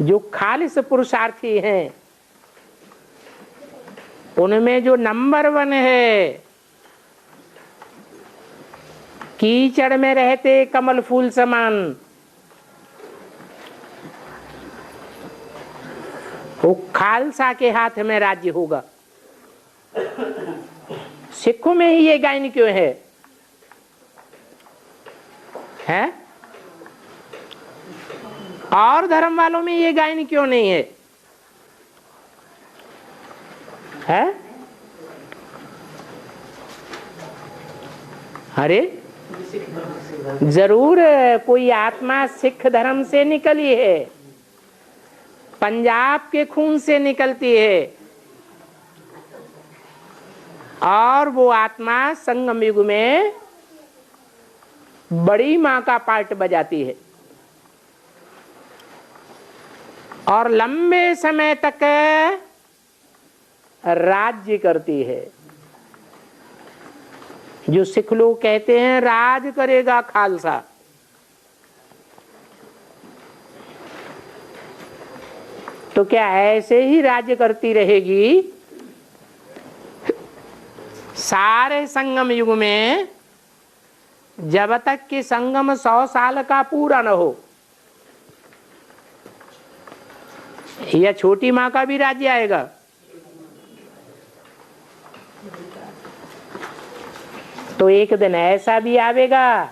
जो खालिस पुरुषार्थी हैं उनमें जो नंबर 1 है, कीचड़ में रहते कमल फूल समान, वो खालसा के हाथ में राज्य होगा। सिखों में ही ये गायन क्यों है? हैं? और धर्म वालों में ये गायन क्यों नहीं है? है? अरे जरूर कोई आत्मा सिख धर्म से निकली है, पंजाब के खून से निकलती है, और वो आत्मा संगम युग में बड़ी मां का पार्ट बजाती है और लंबे समय तक राज्य करती है। जो सिख लोग कहते हैं राज करेगा खालसा, तो क्या ऐसे ही राज्य करती रहेगी सारे संगम युग में, जब तक कि संगम 100 साल का पूरा न हो? या छोटी मां का भी राज्य आएगा? तो एक दिन ऐसा भी आवेगा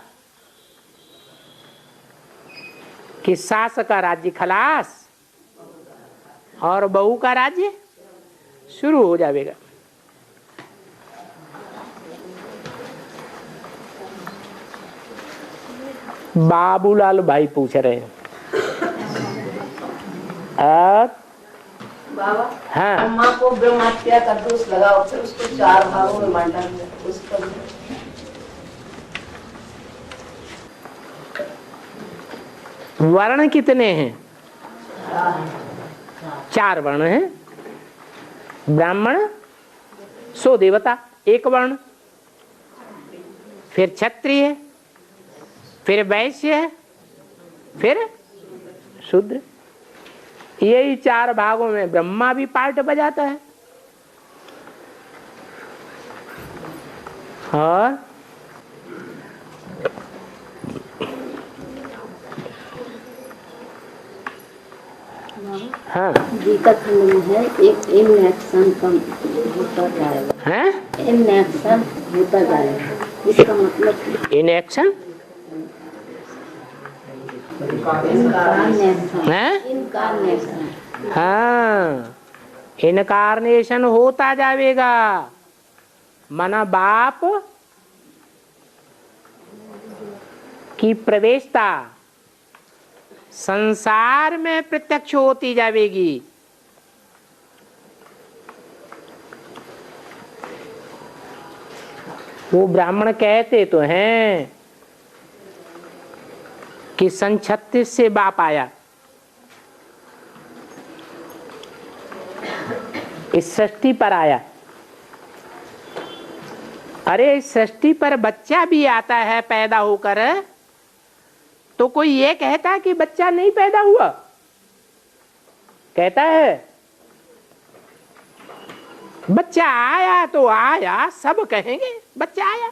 कि सास का राज्य खलास और बहू का राज्य शुरू हो जाएगा। बाबूलाल भाई पूछ रहे हैं। बाबा, हाँ, अम्मा को ब्रह्महत्या का दोष लगा, फिर उसको 4 भागों में बांटा गया। उसका वर्ण कितने हैं? 4 वर्ण हैं। ब्राह्मण, सो देवता, 1 वर्ण, फिर क्षत्रिय, फिर वैश्य, फिर शूद्र। यही 4 भागों में ब्रह्मा भी पार्ट बजाता है। और हाँ, गीता खंड में है एक इनएक्शन कम होता जाएगा, हैं? इनएक्शन होता जाएगा, इसका मतलब इनएक्शन हैं? इनकारनेशन। हाँ, इनकारनेशन होता जाएगा। मना बाप की प्रवेशता संसार में प्रत्यक्ष होती जाएगी। वो ब्राह्मण कहते तो हैं कि सन 36 से बाप आया, इस सृष्टि पर आया। अरे इस सृष्टि पर बच्चा भी आता है पैदा होकर, तो कोई ये कहता कि बच्चा नहीं पैदा हुआ? कहता है बच्चा आया तो आया, सब कहेंगे बच्चा आया।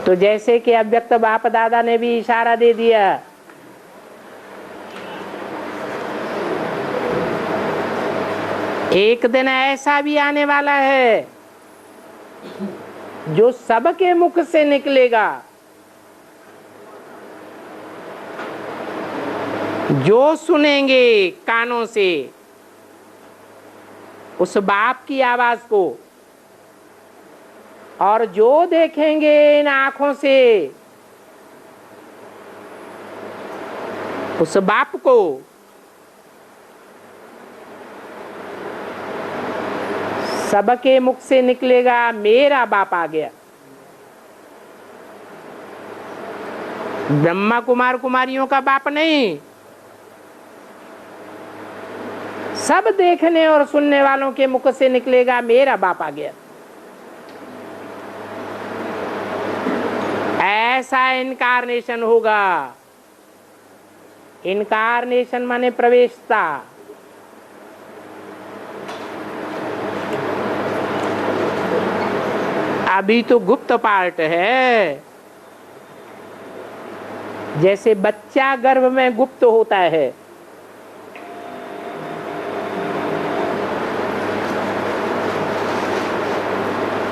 तो जैसे कि अव्यक्त बाप दादा ने भी इशारा दे दिया, एक दिन ऐसा भी आने वाला है जो सबके मुख से निकलेगा, जो सुनेंगे कानों से उस बाप की आवाज को, और जो देखेंगे इन आंखों से उस बाप को, सबके मुख से निकलेगा मेरा बाप आ गया। ब्रह्मा कुमार कुमारियों का बाप नहीं, सब देखने और सुनने वालों के मुख से निकलेगा मेरा बाप आ गया। ऐसा इनकारनेशन होगा। इनकारनेशन माने प्रवेशता। अभी तो गुप्त पार्ट है, जैसे बच्चा गर्भ में गुप्त होता है।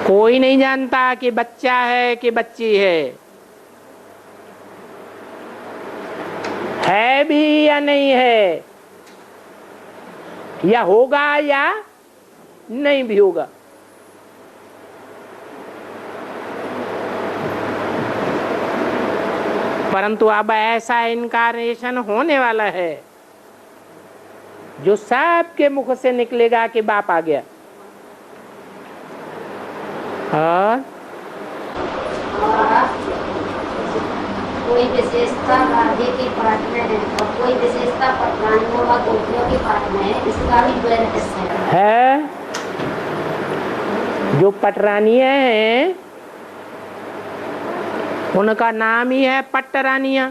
कोई नहीं जानता कि बच्चा है कि बच्ची है भी या नहीं है, या होगा या नहीं भी होगा। परंतु अब ऐसा इनकारनेशन होने वाला है जो सबके मुख से निकलेगा कि बाप आ गया। और कोई विशेषता राधे के पाठ में है और कोई विशेषता पटरानियों व गोपियों के पाठ में है, इसका भी द्वैत है। जो पटरानिया हैं उनका नाम ही है पट्टरानिया।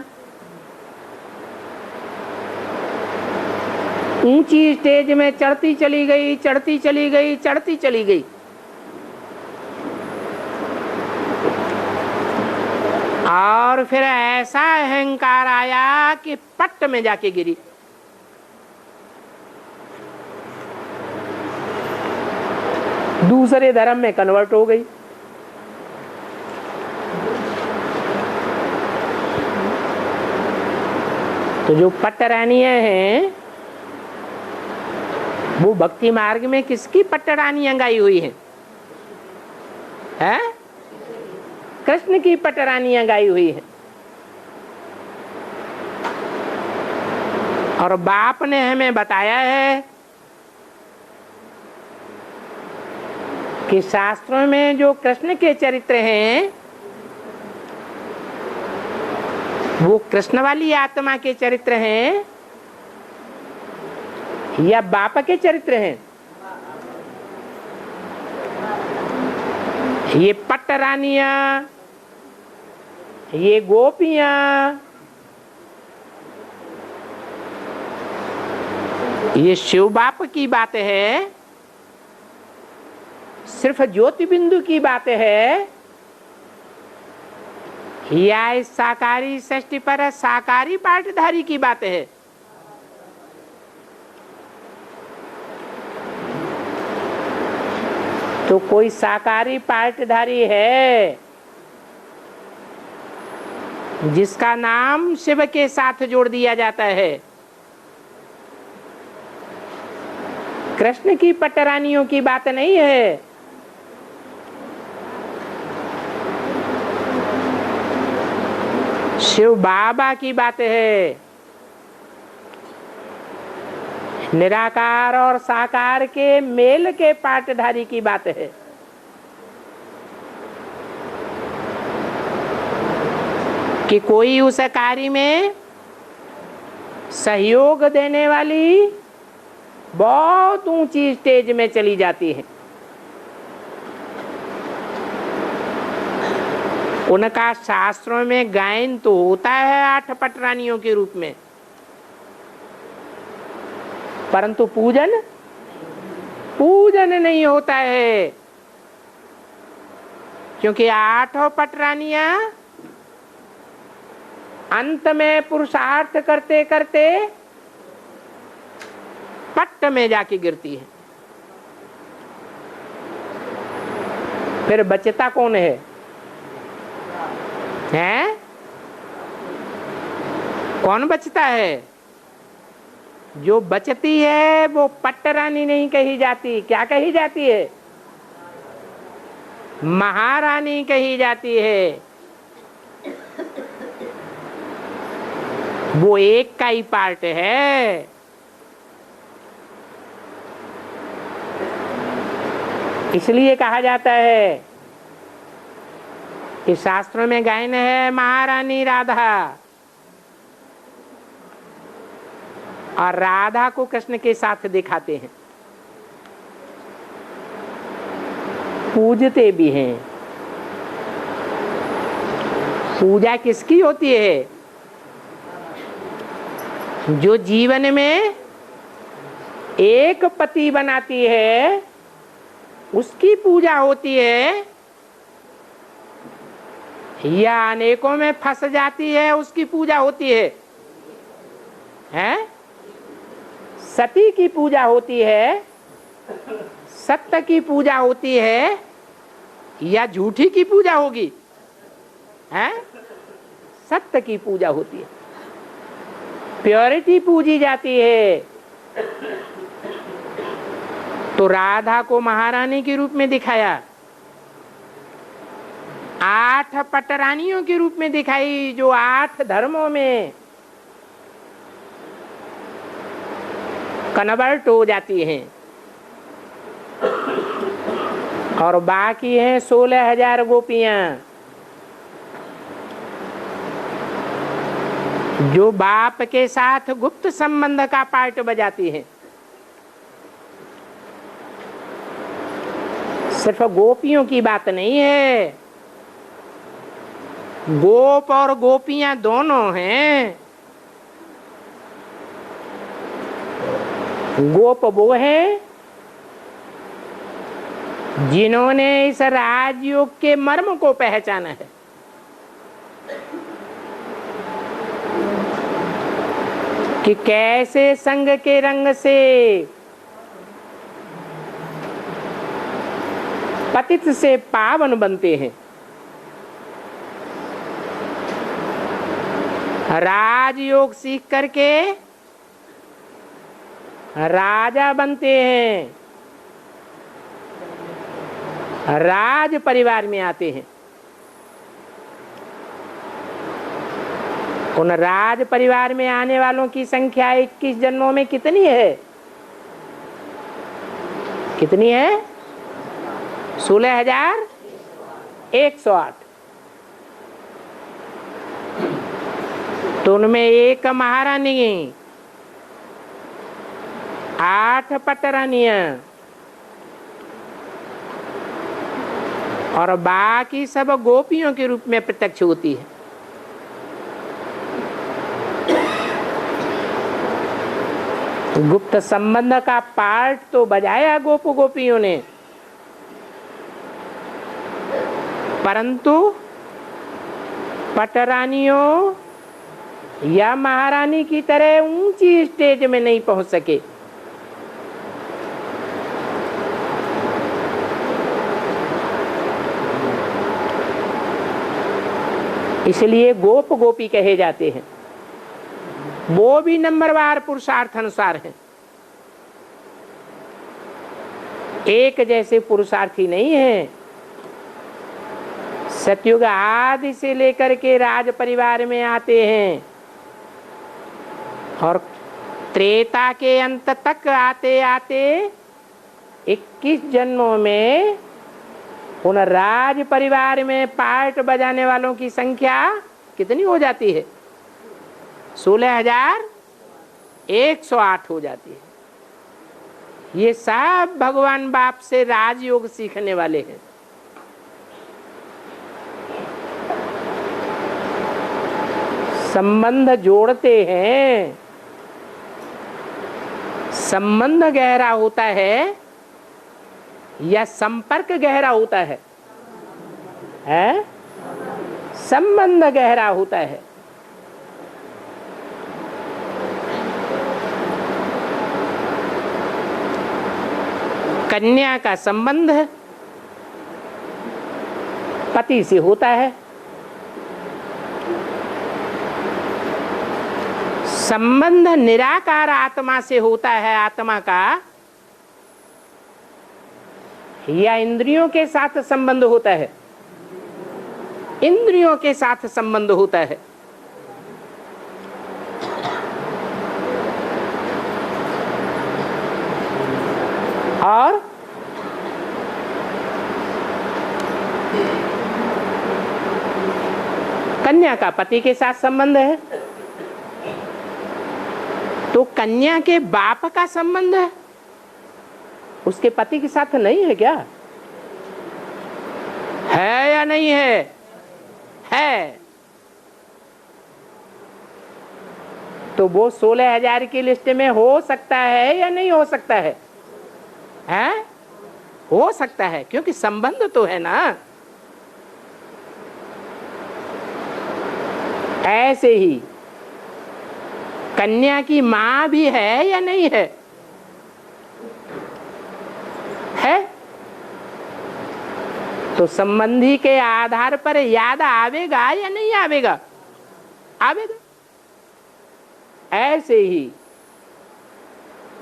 ऊंची स्टेज में चढ़ती चली गई, चढ़ती चली गई, चढ़ती चली गई। और फिर ऐसा अहंकार आया कि पट्ट में जाके गिरी। दूसरे धर्म में कन्वर्ट हो गई। तो जो पट्टरानियां हैं वो भक्ति मार्ग में किसकी पट्टरानियां गाई हुई हैं? कृष्ण की पट्टरानियां गाई हुई हैं। और बाप ने हमें बताया है कि शास्त्रों में जो कृष्ण के चरित्र हैं वो कृष्ण वाली आत्मा के चरित्र हैं या बाप के चरित्र हैं? ये पट्टरानियां, ये गोपियां, ये शिव बाप की बात है, सिर्फ ज्योति बिंदु की बात है, या इस साकारी सृष्टि पर साकारी पाठधारी की बात है? तो कोई साकारी पाठधारी है जिसका नाम शिव के साथ जोड़ दिया जाता है। कृष्ण की पट्टरानियों की बात नहीं है। शिव बाबा की बात है। निराकार और साकार के मेल के पाठधारी की बात है। कि कोई उस कार्य में सहयोग देने वाली बहुत ऊंची स्टेज में चली जाती है। उनका शास्त्रों में गायन तो होता है 8 पटरानियों के रूप में, परंतु पूजन नहीं होता है। क्योंकि 8 पटरानियां अंत में पुरुषार्थ करते करते पट्ट में जाके गिरती है। फिर बचता कौन है? कौन बचता है? जो बचती है वो पट्टरानी नहीं कही जाती। क्या कही जाती है? महारानी कही जाती है। वो एक का ही पार्ट है। इसलिए कहा जाता है कि शास्त्रों में गायन है महारानी राधा, और राधा को कृष्ण के साथ दिखाते हैं, पूजते भी हैं। पूजा किसकी होती है? जो जीवन में एक पति बनाती है उसकी पूजा होती है, या अनेकों में फंस जाती है उसकी पूजा होती है? हैं? सती की पूजा होती है, सत्य की पूजा होती है, या झूठी की पूजा होगी? हैं? सत्य की पूजा होती है, प्योरिटी पूजी जाती है। तो राधा को महारानी के रूप में दिखाया, 8 पटरानियों के रूप में दिखाई, जो 8 धर्मों में कन्वर्ट हो जाती हैं, और बाकी हैं 16,000 गोपियां जो बाप के साथ गुप्त संबंध का पार्ट बजाती हैं। सिर्फ गोपियों की बात नहीं है, गोप और गोपियां दोनों हैं। गोप वो हैं जिन्होंने इस राजयोग के मर्म को पहचाना है। कि कैसे संग के रंग से पतित से पावन बनते हैं। राजयोग सीख करके राजा बनते हैं, राज परिवार में आते हैं। उन राज परिवार में आने वालों की संख्या 21 जन्मों में कितनी है? कितनी है? 16,108। तो उनमें एक महारानी, 8 पटरानियां और बाकी सब गोपियों के रूप में प्रत्यक्ष होती है। गुप्त संबंध का पार्ट तो बजाया गोप गोपियों ने, परंतु पटरानियों या महारानी की तरह ऊंची स्टेज में नहीं पहुंच सके। इसलिए गोप गोपी कहे जाते हैं। वो भी नंबरवार पुरुषार्थ अनुसार हैं, एक जैसे पुरुषार्थी नहीं है। सतयुग आदि से लेकर के राज परिवार में आते हैं और त्रेता के अंत तक आते आते 21 जन्मों में उन राज परिवार में पार्ट बजाने वालों की संख्या कितनी हो जाती है? 16,108 हो जाती है। ये सब भगवान बाप से राजयोग सीखने वाले हैं। संबंध जोड़ते हैं, संबंध गहरा होता है या संपर्क गहरा होता है? हैं? संबंध गहरा होता है। कन्या का संबंध पति से होता है, संबंध निराकार आत्मा से होता है, आत्मा का, या इंद्रियों के साथ संबंध होता है? इंद्रियों के साथ संबंध होता है। और कन्या का पति के साथ संबंध है। तो कन्या के बाप का संबंध है, उसके पति के साथ नहीं है क्या? है या नहीं है? है। तो वो 16,000 की लिस्ट में हो सकता है या नहीं हो सकता है? हैं? हो सकता है, क्योंकि संबंध तो है ना। ऐसे ही कन्या की मां भी है या नहीं है? है। तो संबंधी के आधार पर याद आवेगा या नहीं आवेगा? आवेगा। ऐसे ही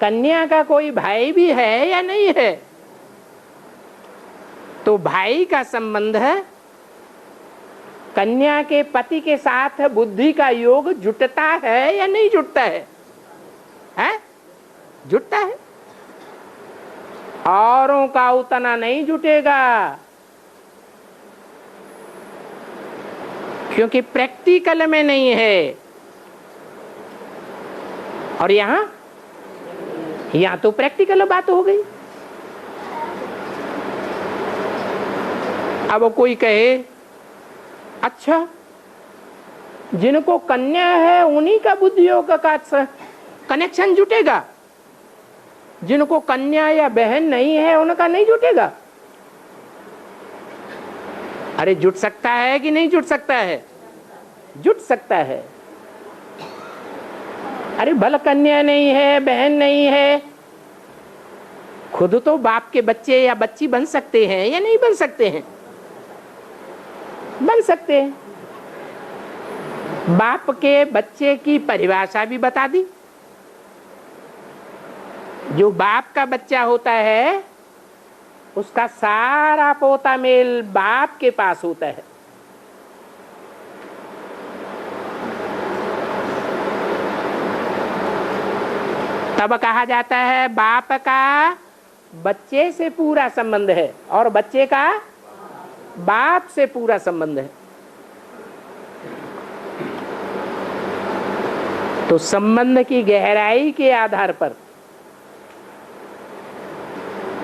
कन्या का कोई भाई भी है या नहीं है? तो भाई का संबंध है, कन्या के पति के साथ बुद्धि का योग जुटता है या नहीं जुटता है? हैं? जुटता है। औरों का उतना नहीं जुटेगा, क्योंकि प्रैक्टिकल में नहीं है। और यहां तो प्रैक्टिकल बात हो गई। अब कोई कहे अच्छा, जिनको कन्या है उन्हीं का बुद्धि योग का कनेक्शन जुटेगा, जिनको कन्या या बहन नहीं है उनका नहीं जुटेगा। अरे जुट सकता है कि नहीं जुट सकता है? जुट सकता है। अरे भला कन्या नहीं है, बहन नहीं है, खुद तो बाप के बच्चे या बच्ची बन सकते हैं या नहीं बन सकते हैं? बन सकते हैं। बाप के बच्चे की परिभाषा भी बता दी। जो बाप का बच्चा होता है उसका सारा पोता मेल बाप के पास होता है। तब कहा जाता है बाप का बच्चे से पूरा संबंध है और बच्चे का बाप से पूरा संबंध है। तो संबंध की गहराई के आधार पर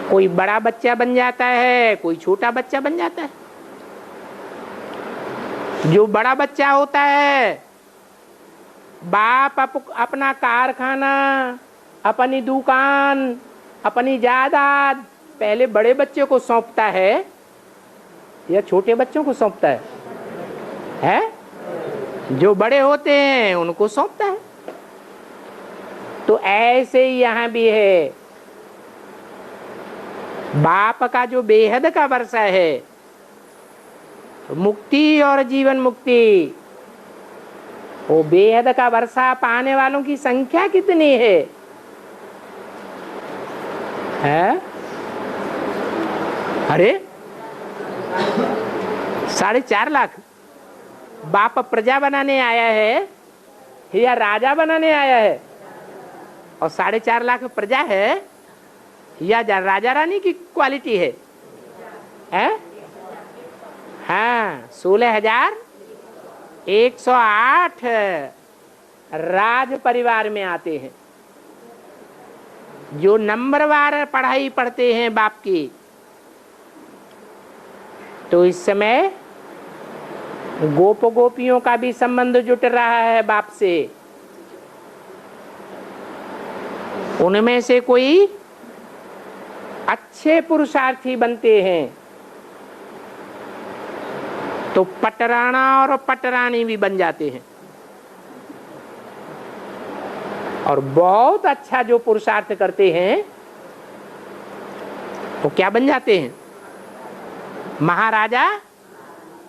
कोई बड़ा बच्चा बन जाता है, कोई छोटा बच्चा बन जाता है। जो बड़ा बच्चा होता है, बाप अपना कारखाना, अपनी दुकान, अपनी जायदाद पहले बड़े बच्चे को सौंपता है या छोटे बच्चों को सौंपता है? जो बड़े होते हैं उनको सौंपता है। तो ऐसे ही यहां भी है, बाप का जो बेहद का वर्षा है, मुक्ति और जीवन मुक्ति, वो बेहद का वर्षा पाने वालों की संख्या कितनी है? 4.5 लाख। बाप प्रजा बनाने आया है या राजा बनाने आया है? और 4.5 लाख प्रजा है या राजा रानी की क्वालिटी है? 16,108 राज परिवार में आते हैं, जो नंबरवार पढ़ाई पढ़ते हैं बाप की। तो इस समय गोप गोपियों का भी संबंध जुट रहा है बाप से। उनमें से कोई अच्छे पुरुषार्थी बनते हैं तो पटराना और पटरानी भी बन जाते हैं, और बहुत अच्छा जो पुरुषार्थ करते हैं वो क्या बन जाते हैं? महाराजा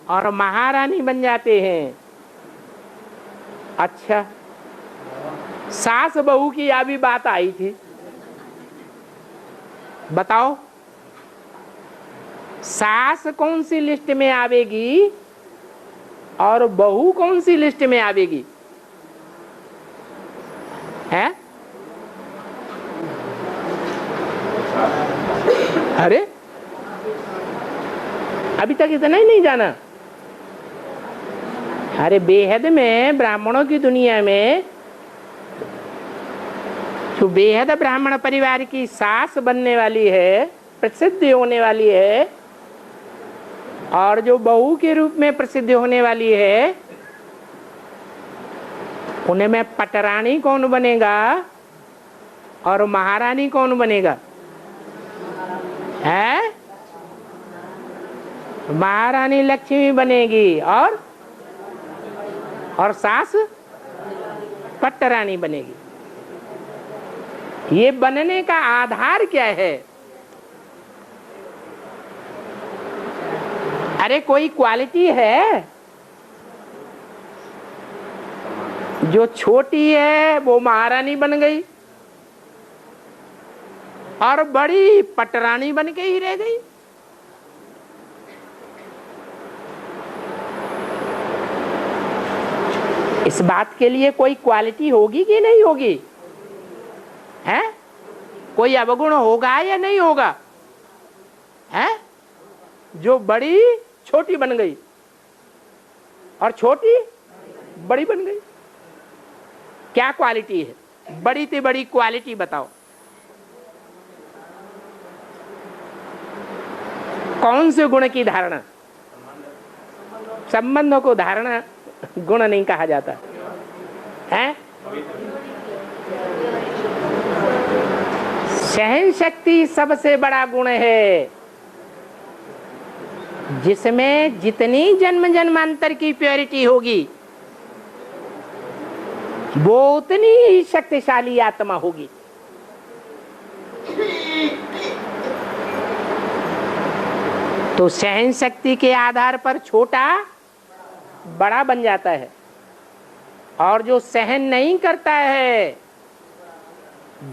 और महारानी बन जाते हैं। अच्छा, सास बहू की यह भी बात आई थी, बताओ सास कौन सी लिस्ट में आवेगी और बहू कौन सी लिस्ट में आवेगी? है? अरे अभी तक इतना ही नहीं जाना? अरे बेहद में, ब्राह्मणों की दुनिया में तो बेहद ब्राह्मण परिवार की सास बनने वाली है, प्रसिद्ध होने वाली है, और जो बहू के रूप में प्रसिद्ध होने वाली है उनमें पटरानी कौन बनेगा और महारानी कौन बनेगा? है महारानी लक्ष्मी बनेगी और सास पटरानी बनेगी। ये बनने का आधार क्या है? अरे कोई क्वालिटी है जो छोटी है वो महारानी बन गई और बड़ी पटरानी बन के ही रह गई। इस बात के लिए कोई क्वालिटी होगी कि नहीं होगी? है कोई अवगुण होगा या नहीं होगा? है जो बड़ी छोटी बन गई और छोटी बड़ी बन गई, क्या क्वालिटी है? बड़ी से बड़ी क्वालिटी बताओ। कौन से गुण की धारणा? संबंधों को धारणा गुण नहीं कहा जाता है। सहन शक्ति सबसे बड़ा गुण है, जिसमें जितनी जन्म जन्मांतर की प्योरिटी होगी वो उतनी ही शक्तिशाली आत्मा होगी। तो सहन शक्ति के आधार पर छोटा बड़ा बन जाता है, और जो सहन नहीं करता है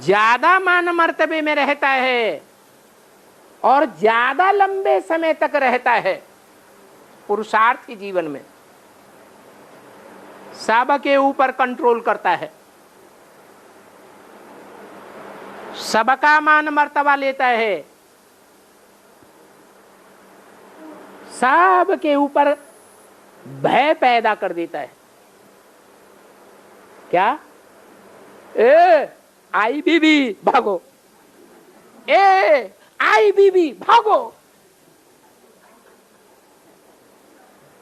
ज्यादा मान मर्तबे में रहता है और ज्यादा लंबे समय तक रहता है पुरुषार्थी जीवन में, सबके ऊपर कंट्रोल करता है, सबका मान मर्तबा लेता है, सबके ऊपर भय पैदा कर देता है। क्या? ए आई बीबी भागो, ए आई बीबी भागो।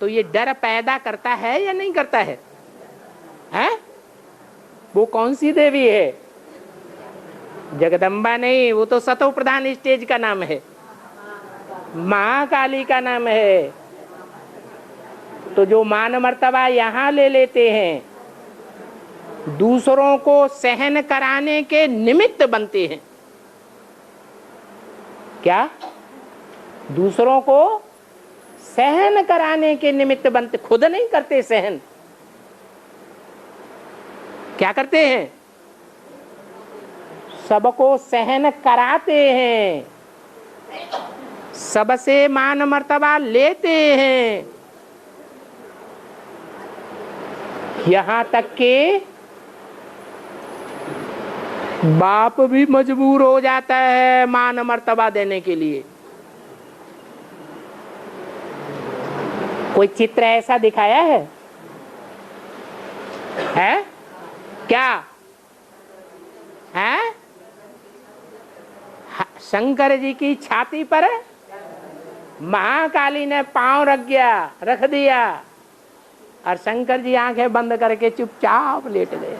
तो ये डर पैदा करता है या नहीं करता है? हैं? वो कौन सी देवी है? जगदम्बा नहीं, वो तो सतो प्रधान स्टेज का नाम है, महाकाली का नाम है। तो जो मान मर्तबा यहाँ ले लेते हैं, दूसरों को सहन कराने के निमित्त बनते हैं। क्या? दूसरों को सहन कराने के निमित्त बनते, खुद नहीं करते सहन। क्या करते हैं? सबको सहन कराते हैं, सबसे मान मर्तबा लेते हैं, यहां तक के बाप भी मजबूर हो जाता है मान मर्तबा देने के लिए। कोई चित्र ऐसा दिखाया है? है क्या? है शंकर जी की छाती पर महाकाली ने पांव रख दिया और शंकर जी आंखें बंद करके चुपचाप लेट गए।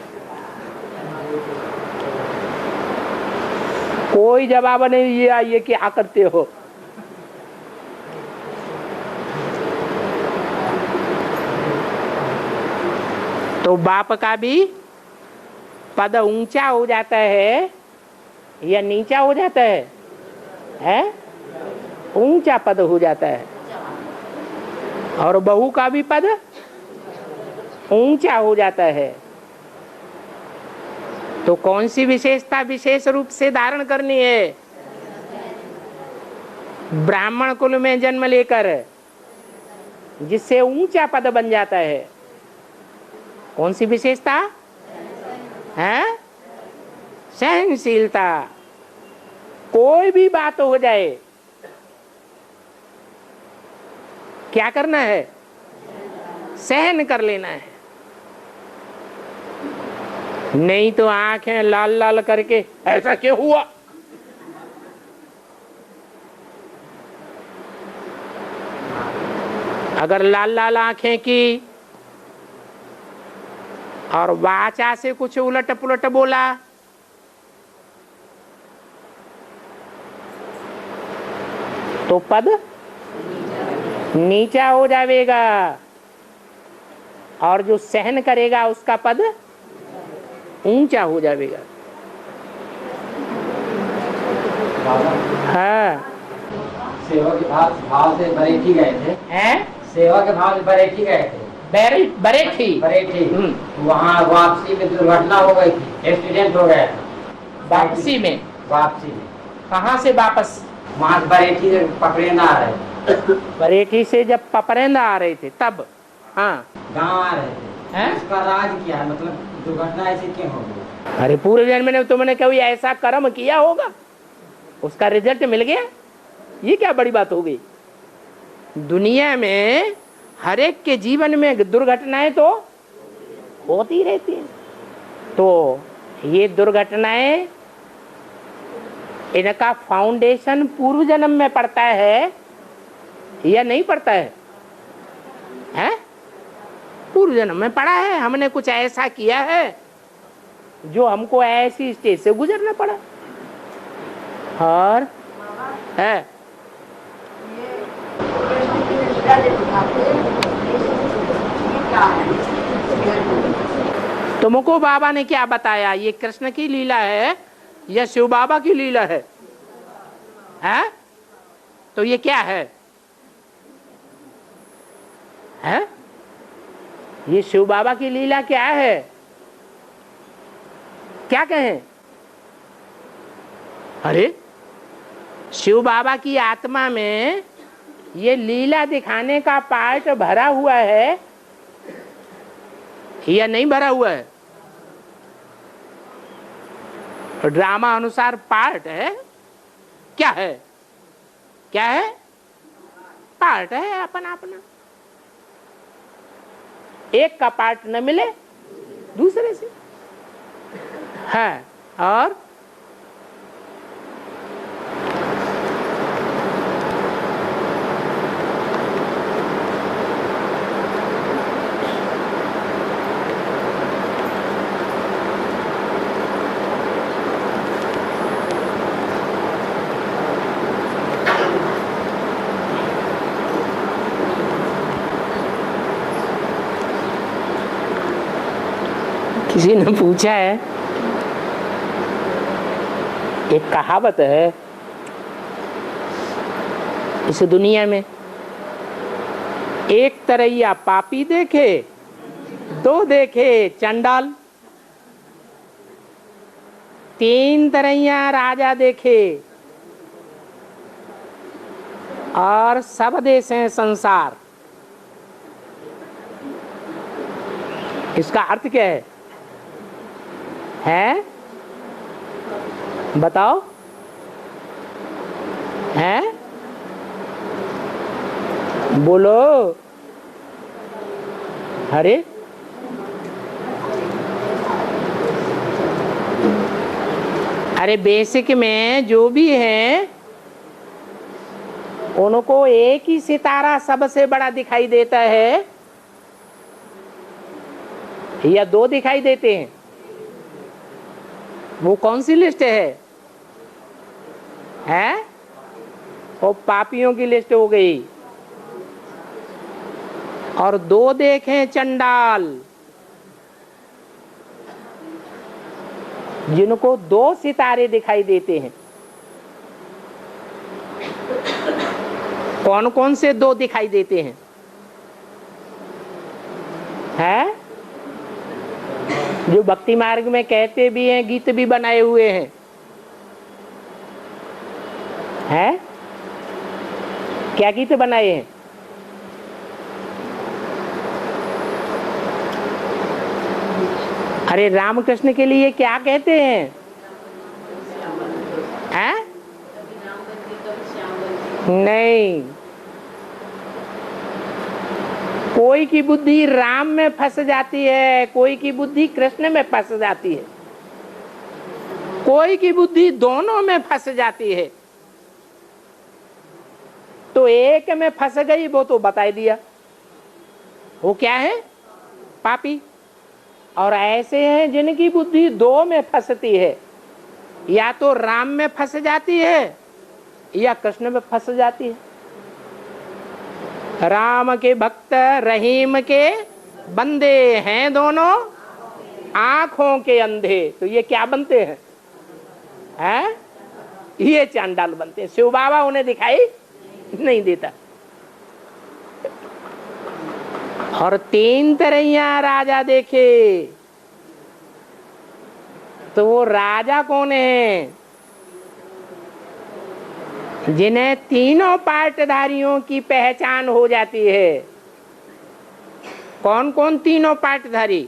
कोई जवाब नहीं दिया, ये क्या करते हो? तो बाप का भी पद ऊंचा हो जाता है या नीचा हो जाता है? हैं? ऊंचा पद हो जाता है। और बहू का भी पद ऊंचा हो जाता है। तो कौन सी विशेषता विशेष रूप से धारण करनी है? ब्राह्मण कुल में जन्म लेकर जिससे ऊंचा पद बन जाता है, कौन सी विशेषता है? सहनशीलता। कोई भी बात हो जाए, क्या करना है? सहन कर लेना है। नहीं तो आंखें लाल लाल करके ऐसा क्यों हुआ? अगर लाल लाल आंखें की और वाचा से कुछ उलट पुलट बोला तो पद नीचा हो जाएगा, और जो सहन करेगा उसका पद ऊंचा हो जाएगा। हाँ, सेवा के भाव से बरेठी गए थे। हैं? सेवा के भाव से बरेठी गए थे। बरेठी बरेठी वहाँ वापसी में दुर्घटना हो गई थी, एक्सीडेंट हो गया था। वापसी में कहाँ से वापस? वहाँ से बरेठी से पकड़ेंदा आ रहे थे। बरेठी से जब पपरेंदा आ रहे थे तब हाँ गाँव आ रहे थे। हैं? उसका राज क्या है, मतलब दुर्घटना ऐसी क्यों हो गई? अरे पूर्व जन्म में तुमने कभी ऐसा कर्म किया होगा, उसका रिजल्ट मिल गया, ये क्या बड़ी बात हो गई? दुनिया में हर एक के जीवन में दुर्घटनाएं तो होती रहती हैं। तो ये दुर्घटनाएं, इनका फाउंडेशन पूर्व जन्म में पड़ता है या नहीं पड़ता है? हैं? पूर्व जन्म में पड़ा है, हमने कुछ ऐसा किया है जो हमको ऐसी स्टेज से गुजरना पड़ा। और है तुमको बाबा ने क्या बताया, ये कृष्ण की लीला है या शिव बाबा की लीला है? हैं? तो ये क्या है? हैं? ये शिव बाबा की लीला क्या है? क्या कहें? अरे शिव बाबा की आत्मा में ये लीला दिखाने का पार्ट भरा हुआ है या नहीं भरा हुआ है? ड्रामा अनुसार पार्ट है। क्या है? क्या है? पार्ट है अपना अपना। एक का पार्ट न मिले दूसरे से है। और किसी ने पूछा है, एक कहावत है इस दुनिया में, एक तरैया पापी देखे, दो देखे चंडाल, तीन तरैया राजा देखे, और सब देशें संसार। इसका अर्थ क्या है? हैं? बताओ। हैं? बोलो। अरे अरे बेसिक में जो भी है उनको एक ही सितारा सबसे बड़ा दिखाई देता है या दो दिखाई देते हैं? वो कौन सी लिस्ट है? हैं? वो पापियों की लिस्ट हो गई। और दो देखें चंडाल, जिनको दो सितारे दिखाई देते हैं। कौन कौन से दो दिखाई देते हैं? हैं? जो भक्ति मार्ग में कहते भी हैं, गीत भी बनाए हुए हैं। हैं? क्या गीत बनाए हैं? अरे रामकृष्ण के लिए क्या कहते हैं? हैं? नहीं, कोई की बुद्धि राम में फंस जाती है, कोई की बुद्धि कृष्ण में फंस जाती है, कोई की बुद्धि दोनों में फंस जाती है। तो एक में फंस गई, वो तो बता दिया। वो क्या है? पापी। और ऐसे हैं जिनकी बुद्धि दो में फंसती है, या तो राम में फंस जाती है या कृष्ण में फंस जाती है। राम के भक्त रहीम के बंदे हैं दोनों आंखों के अंधे, तो ये क्या बनते हैं? हैं? ये चांडाल बनते हैं। शिव बाबा उन्हें दिखाई नहीं देता। और 3 तरैया राजा देखे, तो वो राजा कौन है? जिन्हें तीनों पाटधारियों की पहचान हो जाती है। कौन कौन तीनों पाटधारी?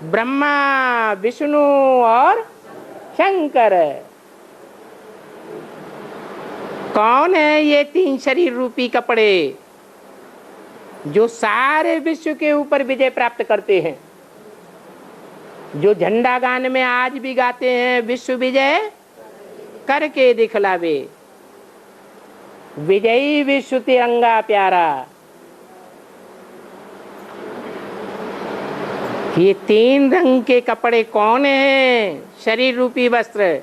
ब्रह्मा, विष्णु और शंकर। कौन है ये 3 शरीर रूपी कपड़े जो सारे विश्व के ऊपर विजय प्राप्त करते हैं? जो झंडा गान में आज भी गाते हैं, विश्व विजय करके दिखलावे, विजयी विश्व तिरंगा प्यारा। ये 3 रंग के कपड़े कौन हैं? शरीर रूपी वस्त्र,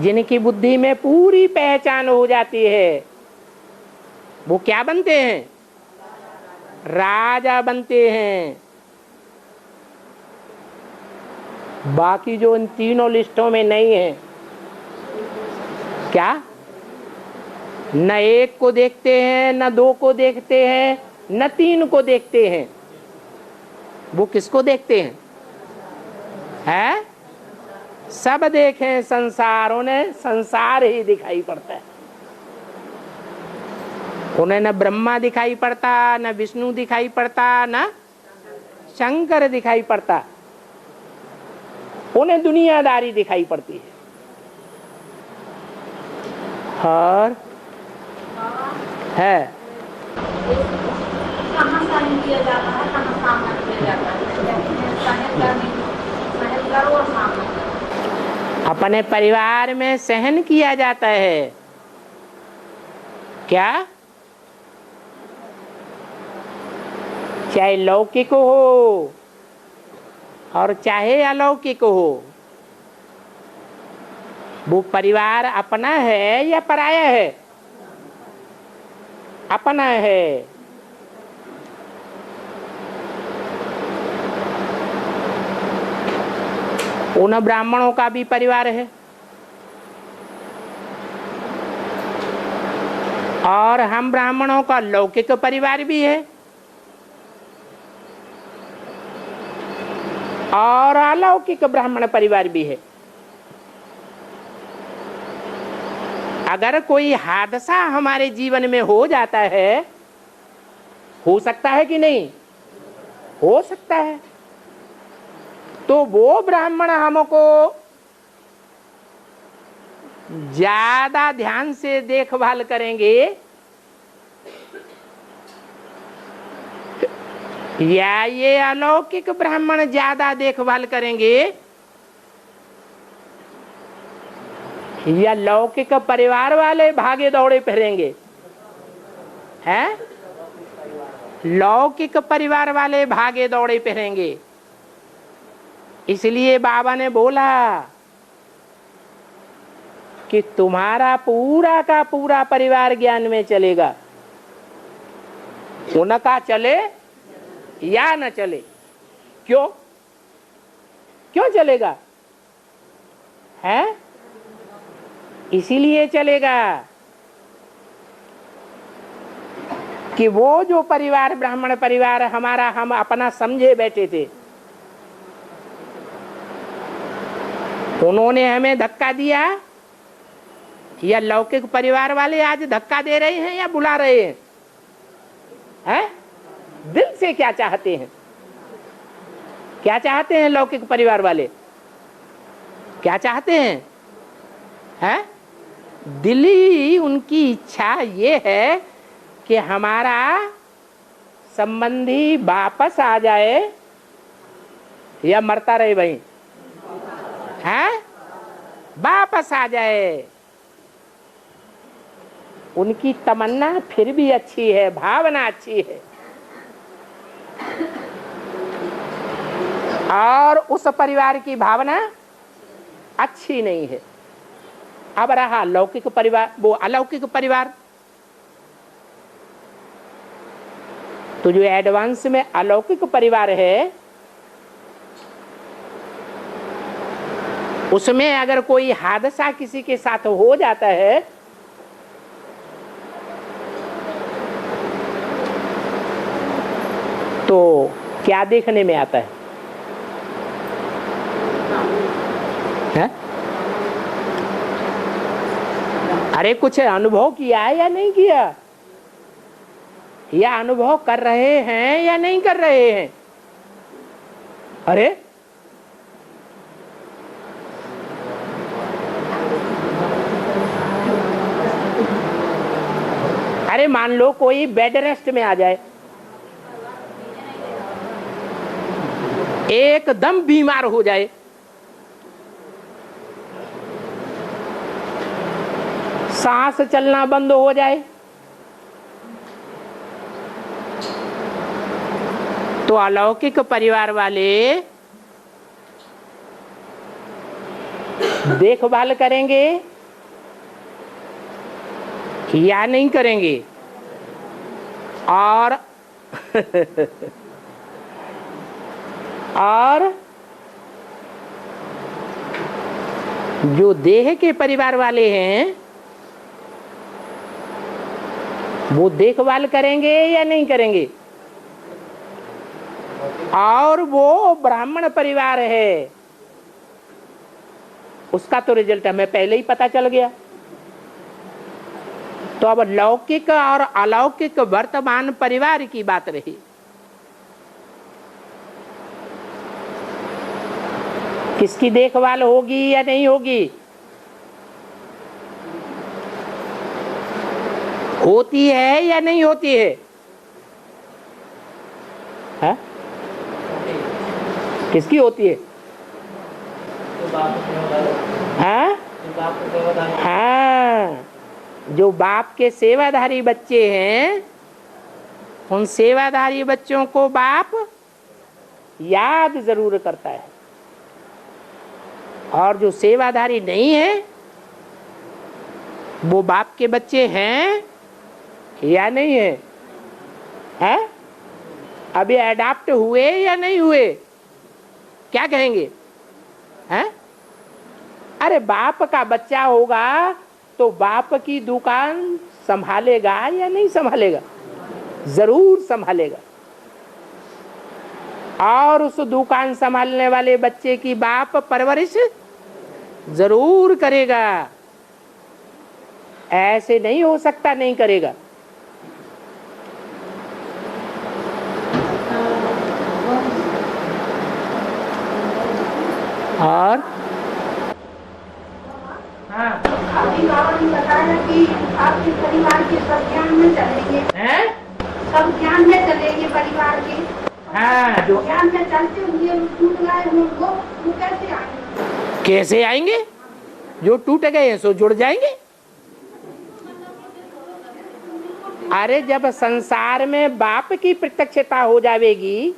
जिनकी बुद्धि में पूरी पहचान हो जाती है, वो क्या बनते हैं? राजा बनते हैं। बाकी जो इन तीनों लिस्टों में नहीं है, क्या? न 1 को देखते हैं, न 2 को देखते हैं, न 3 को देखते हैं। वो किसको देखते हैं? हैं? सब देखें संसार, उन्हें संसार ही दिखाई पड़ता है। उन्हें न ब्रह्मा दिखाई पड़ता, न विष्णु दिखाई पड़ता, न शंकर दिखाई पड़ता। उन्हें दुनियादारी दिखाई पड़ती है। और है कहाँ सहन किया जाता है, कहाँ सामना किया जाता है। सहन करो और सामना करो। अपने परिवार में सहन किया जाता है। क्या? चाहे लौकिक हो और चाहे अलौकिक हो, वो परिवार अपना है या पराया है? अपना है। उन ब्राह्मणों का भी परिवार है और हम ब्राह्मणों का लौकिक परिवार भी है और अलौकिक ब्राह्मण परिवार भी है। अगर कोई हादसा हमारे जीवन में हो जाता है, हो सकता है कि नहीं? हो सकता है। तो वो ब्राह्मण हमको ज्यादा ध्यान से देखभाल करेंगे या ये अलौकिक ब्राह्मण ज्यादा देखभाल करेंगे या लौकिक परिवार वाले भागे दौड़े फिरेंगे? हैं? लौकिक परिवार वाले भागे दौड़े फिरेंगे। इसलिए बाबा ने बोला कि तुम्हारा पूरा का पूरा परिवार ज्ञान में चलेगा। उनका चले या न चले। क्यों? क्यों चलेगा? है? इसीलिए चलेगा कि वो जो परिवार ब्राह्मण परिवार हमारा हम अपना समझे बैठे थे, उन्होंने हमें धक्का दिया या लौकिक परिवार वाले आज धक्का दे रहे हैं या बुला रहे हैं? हैं? दिल से क्या चाहते हैं? क्या चाहते हैं लौकिक परिवार वाले? क्या चाहते हैं? हैं? दिली उनकी इच्छा ये है कि हमारा संबंधी वापस आ जाए या मरता रहे भाई। हैं? वापस आ जाए। उनकी तमन्ना फिर भी अच्छी है, भावना अच्छी है। और उस परिवार की भावना अच्छी नहीं है। अब रहा लौकिक परिवार, वो अलौकिक परिवार। तो जो एडवांस में अलौकिक परिवार है, उसमें अगर कोई हादसा किसी के साथ हो जाता है तो क्या देखने में आता है? अरे कुछ अनुभव किया है या नहीं किया, या अनुभव कर रहे हैं या नहीं कर रहे हैं? अरे मान लो कोई बेड रेस्ट में आ जाए, एकदम बीमार हो जाए, सांस चलना बंद हो जाए, तो अलौकिक परिवार वाले देखभाल करेंगे या नहीं करेंगे? और और जो देह के परिवार वाले हैं वो देखभाल करेंगे या नहीं करेंगे? और वो ब्राह्मण परिवार है, उसका तो रिजल्ट हमें पहले ही पता चल गया। तो अब लौकिक और अलौकिक वर्तमान परिवार की बात रही। किसकी देखभाल होगी या नहीं होगी? होती है या नहीं होती है? है? किसकी होती है? हाँ? हाँ, जो बाप के सेवाधारी बच्चे हैं उन सेवाधारी बच्चों को बाप याद जरूर करता है, और जो सेवाधारी नहीं है वो बाप के बच्चे हैं या नहीं है? हैं? अभी अडॉप्ट हुए या नहीं हुए? क्या कहेंगे? हैं? अरे बाप का बच्चा होगा तो बाप की दुकान संभालेगा या नहीं संभालेगा? जरूर संभालेगा। और उस दुकान संभालने वाले बच्चे की बाप परवरिश जरूर करेगा। ऐसे नहीं हो सकता नहीं करेगा। और हाँ, अभी बाबा ने बताया कि आपके परिवार के सब ज्ञान में चलेंगे, सब ज्ञान में चलेंगे परिवार के। हाँ, जो ज्ञान में चलते हुए टूट गए उनको वो कैसे आएंगे? कैसे आएंगे? जो टूट गए हैं सो जुड़ जाएंगे। अरे जब संसार में बाप की प्रत्यक्षता हो जाएगी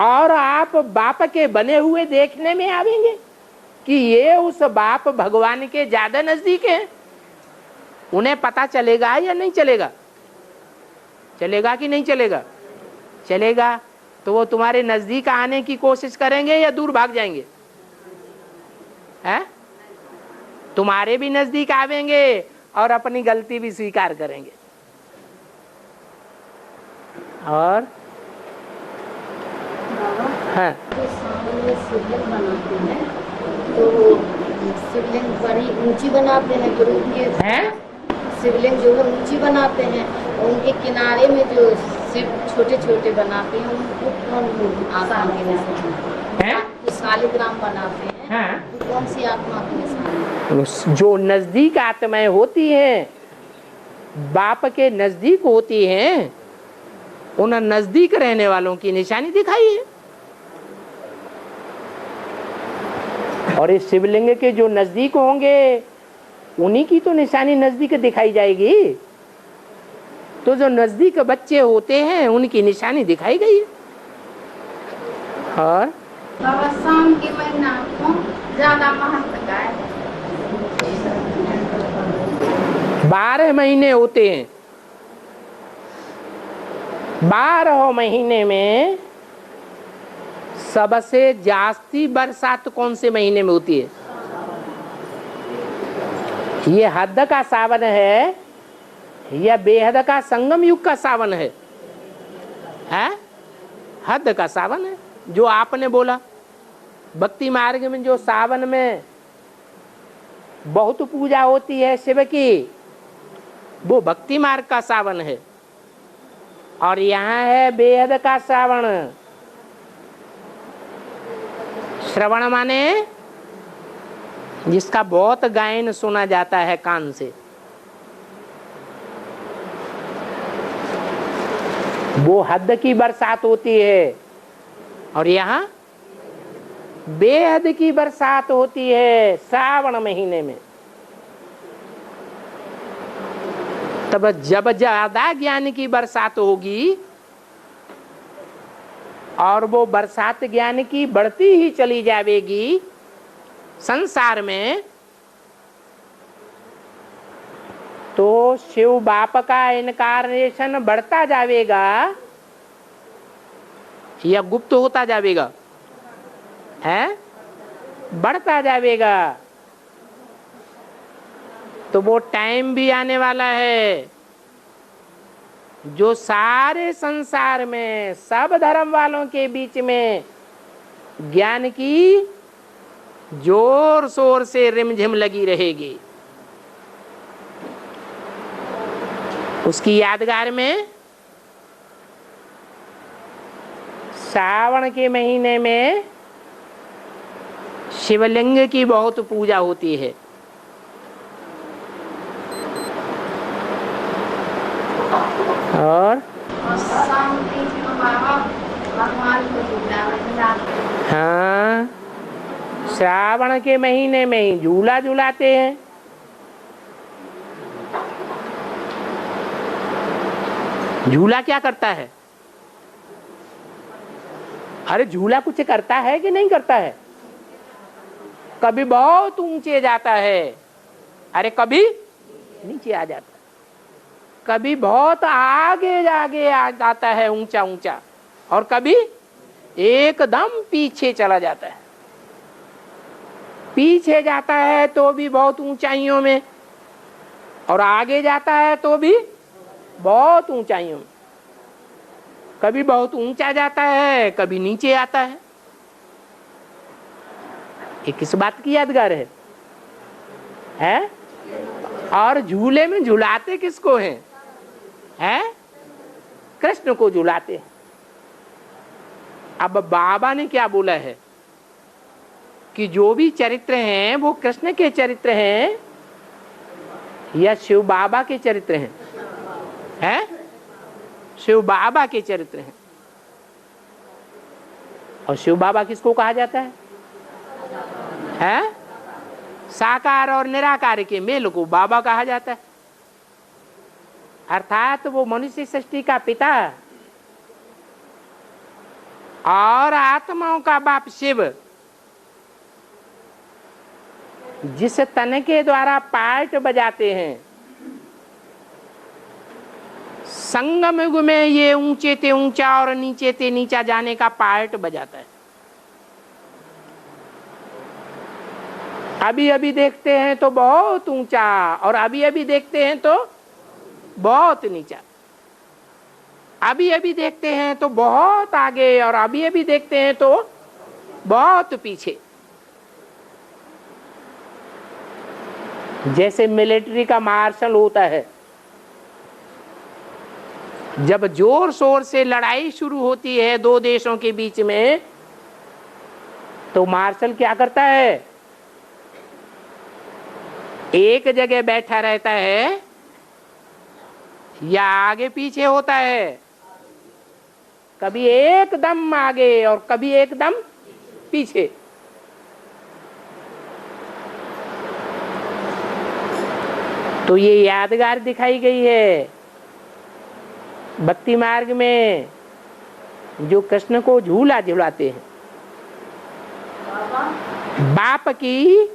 और आप बाप के बने हुए देखने में आवेंगे कि ये उस बाप भगवान के ज्यादा नजदीक हैं, उन्हें पता चलेगा या नहीं चलेगा? चलेगा कि नहीं चलेगा? चलेगा तो वो तुम्हारे नजदीक आने की कोशिश करेंगे या दूर भाग जाएंगे? हैं? तुम्हारे भी नजदीक आवेंगे और अपनी गलती भी स्वीकार करेंगे। और हाँ, शिवलिंग बनाते हैं तो शिवलिंग बड़ी ऊंची बनाते हैं, तो उनके शिवलिंग जो है ऊंची बनाते हैं, और उनके किनारे में जो शिव छोटे छोटे बनाते हैं उनको कौन आत्मा के निशान? शालिग्राम बनाते हैं, हाँ, तो कौन सी आत्मा के निशान? जो नजदीक आत्माएं होती हैं, बाप के नजदीक होती हैं, उन नजदीक रहने वालों की निशानी दिखाई है। और इस शिवलिंग के जो नजदीक होंगे उन्हीं की तो निशानी नजदीक दिखाई जाएगी। तो जो नजदीक बच्चे होते हैं उनकी निशानी दिखाई गई है। और बाबा सावन के महीना को ज्यादा महत्व का है। 12 महीने होते हैं, 12 महीने में सबसे जास्ती बरसात कौन से महीने में होती है? ये हद का सावन है या बेहद का संगम युग का सावन है? हद का सावन है। जो आपने बोला भक्ति मार्ग में जो सावन में बहुत पूजा होती है शिव की, वो भक्ति मार्ग का सावन है। और यहाँ है बेहद का सावन। श्रवण माने जिसका बहुत गायन सुना जाता है कान से, वो हद की बरसात होती है। और यहाँ बेहद की बरसात होती है श्रावण महीने में। तब जब ज्यादा ज्ञान की बरसात होगी और वो बरसात ज्ञान की बढ़ती ही चली जाएगी संसार में, तो शिव बाप का इनकारनेशन बढ़ता जाएगा या गुप्त होता जाएगा? बढ़ता जाएगा। तो वो टाइम भी आने वाला है जो सारे संसार में सब धर्म वालों के बीच में ज्ञान की जोर शोर से रिमझिम लगी रहेगी। उसकी यादगार में श्रावण के महीने में शिवलिंग की बहुत पूजा होती है। और हाँ, श्रावण के महीने में ही झूला झूलाते हैं। झूला क्या करता है? अरे झूला कुछ करता है कि नहीं करता है? कभी बहुत ऊंचे जाता है, अरे कभी नीचे आ जाता है, कभी बहुत आगे आगे आ जाता है ऊंचा ऊंचा, और कभी एकदम पीछे चला जाता है। पीछे जाता है तो भी बहुत ऊंचाइयों में, और आगे जाता है तो भी बहुत ऊंचाइयों में। कभी बहुत ऊंचा जाता है, कभी नीचे आता है। ये किस बात की यादगार है? और झूले में झुलाते किसको हैं? कृष्ण को झुलाते हैं। अब बाबा ने क्या बोला है कि जो भी चरित्र हैं वो कृष्ण के चरित्र हैं या शिव बाबा के चरित्र हैं? शिव बाबा के चरित्र हैं। और शिव बाबा किसको कहा जाता है? साकार और निराकार के मेल को बाबा कहा जाता है। अर्थात वो मनुष्य सृष्टि का पिता और आत्माओं का बाप शिव, जिस तन के द्वारा पार्ट बजाते हैं। संगम युग में ये ऊंचे ते ऊंचा और नीचे ते नीचा जाने का पार्ट बजाता है। अभी अभी देखते हैं तो बहुत ऊंचा, और अभी अभी देखते हैं तो बहुत नीचा। अभी अभी देखते हैं तो बहुत आगे, और अभी अभी देखते हैं तो बहुत पीछे। जैसे मिलिट्री का मार्शल होता है, जब जोर शोर से लड़ाई शुरू होती है दो देशों के बीच में, तो मार्शल क्या करता है? एक जगह बैठा रहता है या आगे पीछे होता है? कभी एकदम आगे और कभी एकदम पीछे। तो ये यादगार दिखाई गई है भक्ति मार्ग में, जो कृष्ण को झूला झुलाते हैं। बाप की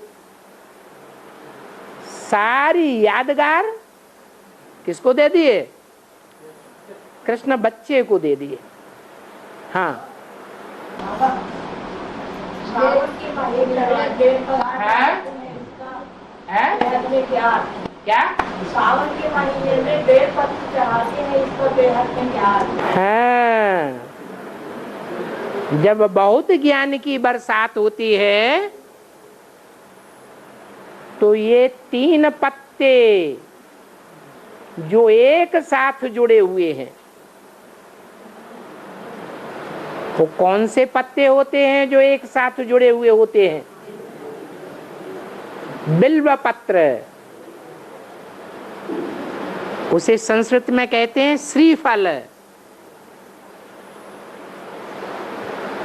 सारी यादगार किसको दे दिए? कृष्ण बच्चे को दे दिए। हाँ, क्या सावन के महीने में बेल पत्र चढ़ाते हैं, इसको बेहद में प्यार। हाँ, जब बहुत ज्ञान की बरसात होती है तो ये 3 पत्ते जो एक साथ जुड़े हुए हैं, वो कौन से पत्ते होते हैं जो एक साथ जुड़े हुए होते हैं? बिल्व पत्र, उसे संस्कृत में कहते हैं श्रीफल।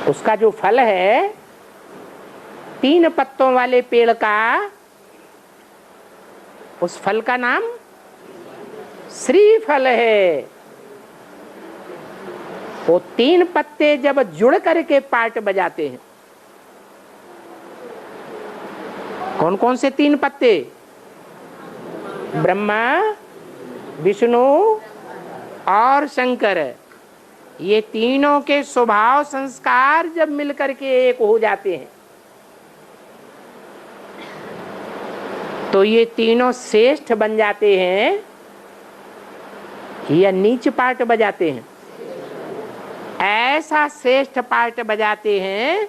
उसका जो फल है 3 पत्तों वाले पेड़ का, उस फल का नाम श्रीफल है। वो 3 पत्ते जब जुड़ करके पार्ट बजाते हैं, कौन कौन से 3 पत्ते? ब्रह्मा, विष्णु और शंकर। ये तीनों के स्वभाव संस्कार जब मिलकर के एक हो जाते हैं तो ये तीनों श्रेष्ठ बन जाते हैं या नीच पार्ट बजाते हैं? ऐसा श्रेष्ठ पार्ट बजाते हैं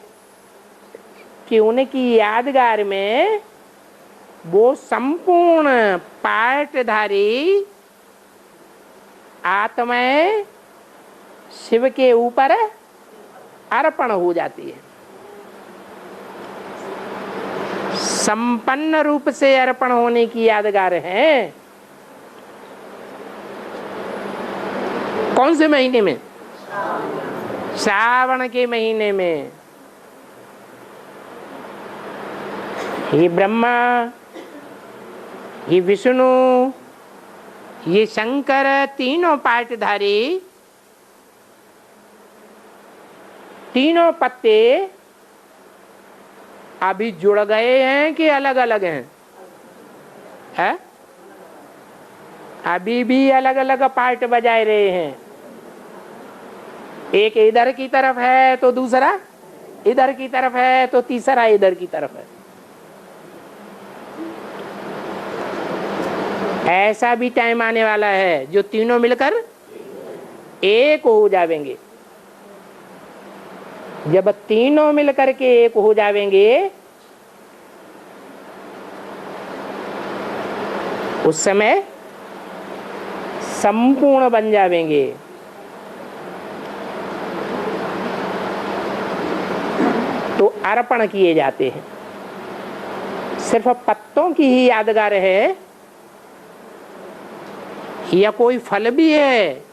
कि उनकी यादगार में वो संपूर्ण पार्टधारी आत्माएं शिव के ऊपर अर्पण हो जाती है। संपन्न रूप से अर्पण होने की यादगार है। कौन से महीने में? श्रावण के महीने में। ये ब्रह्मा, ये विष्णु, ये शंकर, तीनों पार्टधारी, तीनों पत्ते अभी जुड़ गए हैं कि अलग अलग हैं? है? अभी भी अलग अलग पार्ट बजाए रहे हैं। एक इधर की तरफ है तो दूसरा इधर की तरफ है तो तीसरा इधर की तरफ है। ऐसा भी टाइम आने वाला है जो तीनों मिलकर एक हो जाएंगे। जब तीनों मिलकर के एक हो जाएंगे उस समय संपूर्ण बन जाएंगे। तो अर्पण किए जाते हैं। सिर्फ पत्तों की ही यादगार है या कोई फल भी है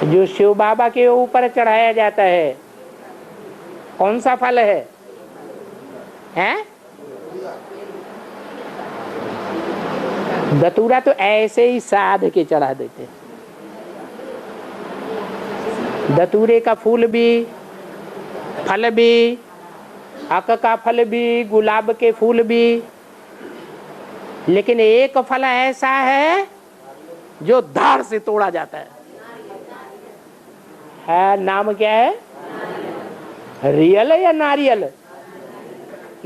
जो शिव बाबा के ऊपर चढ़ाया जाता है? कौन सा फल है? हैं? धतूरा तो ऐसे ही साध के चढ़ा देते हैं। धतूरे का फूल भी, फल भी, अक का फल भी, गुलाब के फूल भी, लेकिन एक फल ऐसा है जो धार से तोड़ा जाता है। नाम क्या है? रियल या नारियल?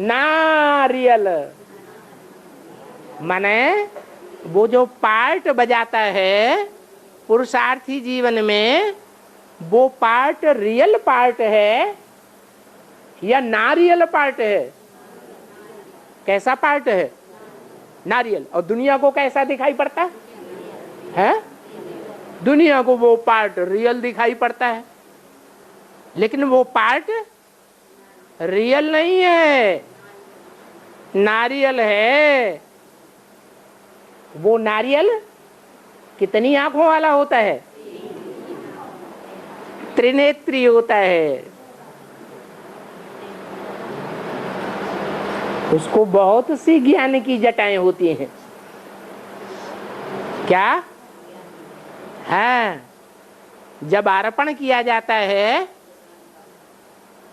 नारियल। माने वो जो पार्ट बजाता है पुरुषार्थी जीवन में, वो पार्ट रियल पार्ट है या नारियल पार्ट है? कैसा पार्ट है? नारियल। और दुनिया को कैसा दिखाई पड़ता है? दुनिया को वो पार्ट रियल दिखाई पड़ता है, लेकिन वो पार्ट रियल नहीं है, नारियल है। वो नारियल कितनी आंखों वाला होता है? त्रिनेत्री होता है। उसको बहुत सी ज्ञान की जटाएं होती हैं। क्या है? जब अर्पण किया जाता है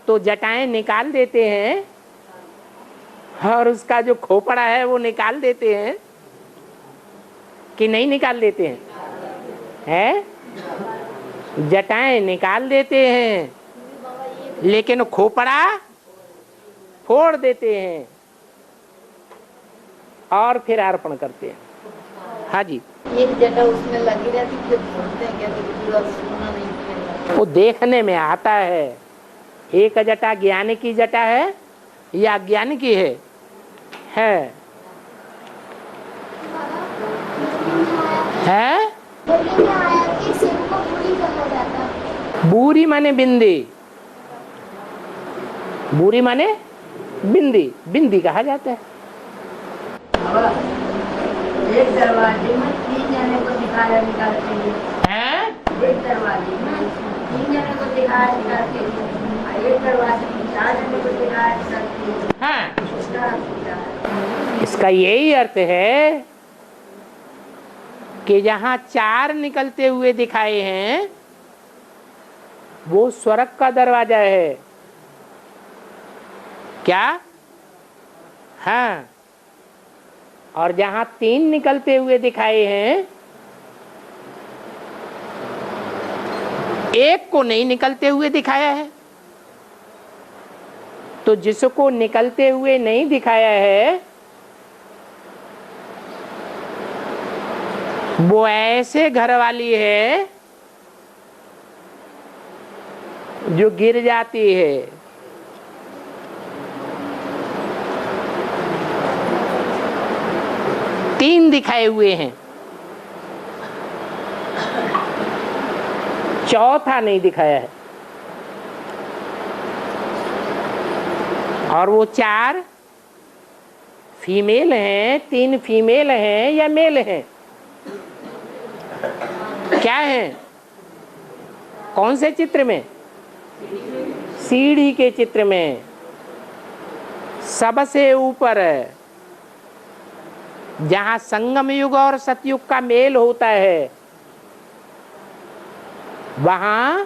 तो जटाएं निकाल देते हैं और उसका जो खोपड़ा है वो निकाल देते हैं कि नहीं निकाल देते हैं? जटाएं निकाल देते हैं लेकिन खोपड़ा फोड़ देते हैं और फिर अर्पण करते हैं। हाँ जी, एक जटा उसमें लगी रहती फिर फोड़ते हैं क्या? तो पूरा सोना नहीं निकलेगा। वो देखने में आता है। एक जटा ज्ञान की जटा है या अज्ञान की है? है बूरी माने बिंदी, बूरी माने बिंदी, बिंदी कहा जाता है। एक दरवाजे में 3 जने को दिखाया निकाल के लिए, एक दरवाजे में 3 जने को दिखाया निकाल के लिए, एक दरवाजे में 4 जने को दिखाया निकाल के लिए। इसका यही अर्थ है कि जहां 4 निकलते हुए दिखाए हैं वो स्वर्ग का दरवाजा है। क्या? हाँ। और जहां 3 निकलते हुए दिखाए हैं, एक को नहीं निकलते हुए दिखाया है। तो जिसको निकलते हुए नहीं दिखाया है वो ऐसे घरवाली है जो गिर जाती है। तीन दिखाए हुए हैं, चौथा नहीं दिखाया है। और वो 4 फीमेल हैं, 3 फीमेल हैं या मेल हैं? क्या है? कौन से चित्र में? सीढ़ी के चित्र में सबसे ऊपर जहां संगम युग और सतयुग का मेल होता है वहां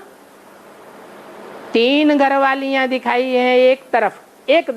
3 घरवालियां दिखाई हैं एक तरफ, एक